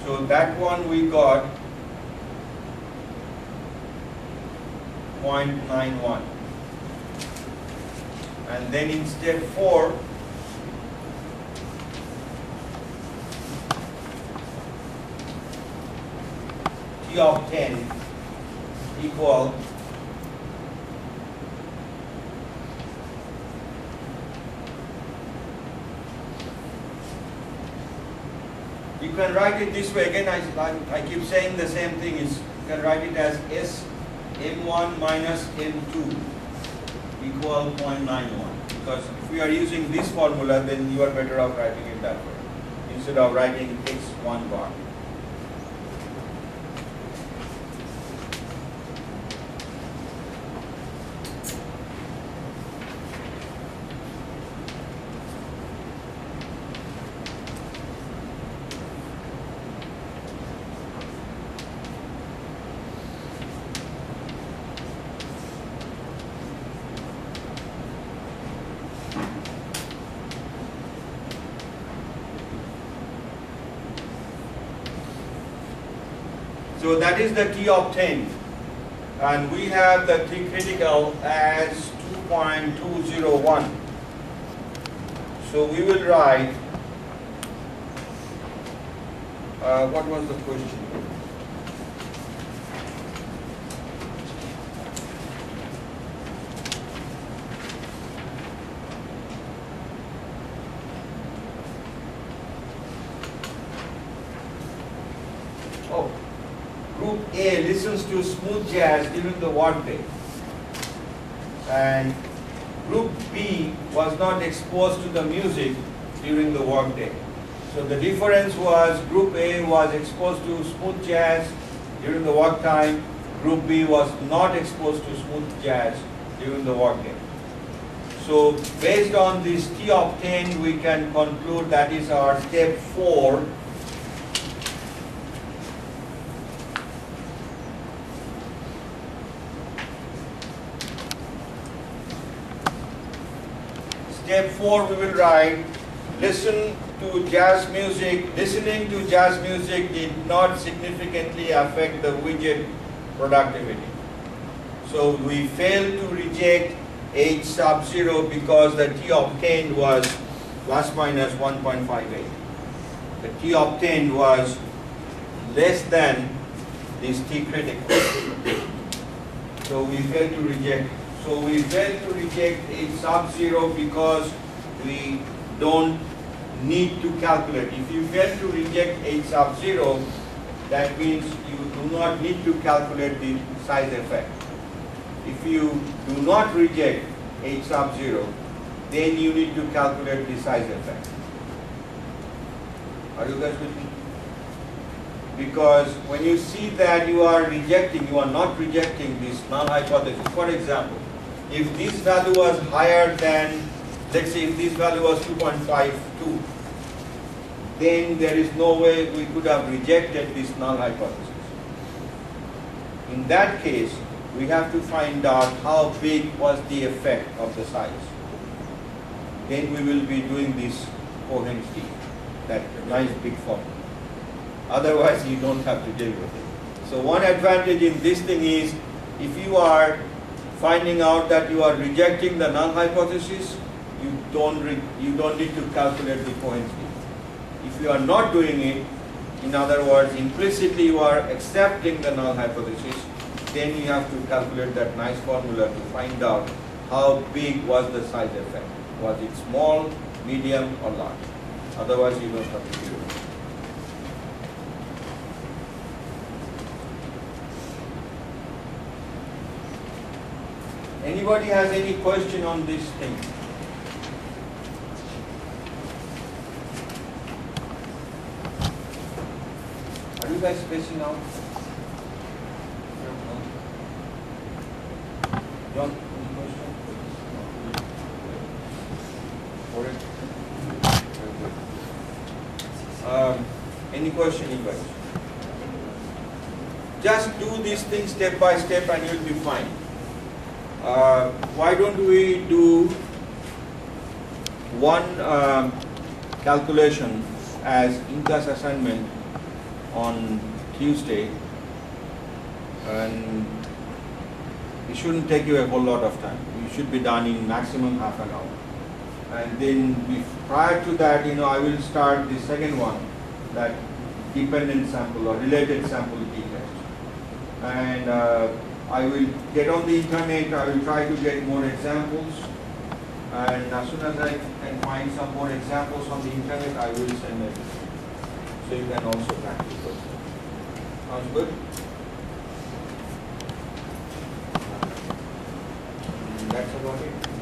So that one we got 0.91. And then in step 4, T of 10 equal you can write it this way again. I keep saying the same thing. Is you can write it as S M1 minus M2 equal 0.91. Because if we are using this formula, then you are better off writing it that way instead of writing X1 bar. So that is the T of 10, and we have the T critical as 2.201. So we will write, what was the question? Oh. Group A listens to smooth jazz during the workday, and Group B was not exposed to the music during the workday. So the difference was Group A was exposed to smooth jazz during the work time. Group B was not exposed to smooth jazz during the workday. So based on this T of 10, we can conclude that is our step 4. Step 4 we will write, listening to jazz music did not significantly affect the widget productivity. So we failed to reject H sub 0 because the T obtained was plus minus 1.58. The T obtained was less than this T critical. So we failed to reject. So we failed to reject H sub 0 because we don't need to calculate. If you fail to reject H sub 0, that means you do not need to calculate the size effect. If you do not reject H sub 0, then you need to calculate the size effect. Are you guys with me? Because when you see that you are rejecting, you are not rejecting this null hypothesis. For example, if this value was higher than, let's say if this value was 2.52, then there is no way we could have rejected this null hypothesis. In that case, we have to find out how big was the effect of the size. Then we will be doing this Cohen's d, that nice big formula. Otherwise, you don't have to deal with it. So one advantage in this thing is, if you are finding out that you are rejecting the null hypothesis, you don't need to calculate the Cohen's d. If you are not doing it, in other words, implicitly you are accepting the null hypothesis, then you have to calculate that nice formula to find out how big was the size effect. Was it small, medium, or large? Otherwise, you don't have to do it. Anybody has any question on this thing? Are you guys spacing out? No? John, any question? For it? Any question, you guys? Just do these things step by step and you'll be fine. Why don't we do one calculation as in-class assignment on Tuesday, and it shouldn't take you a whole lot of time. You should be done in maximum half an hour. And then prior to that, I will start the second one, that dependent sample or related sample t-test. And I will get on the internet, I will try to get more examples. And as soon as I can find some more examples on the internet, I will send them. So you can also practice those. Sounds good? And that's about it.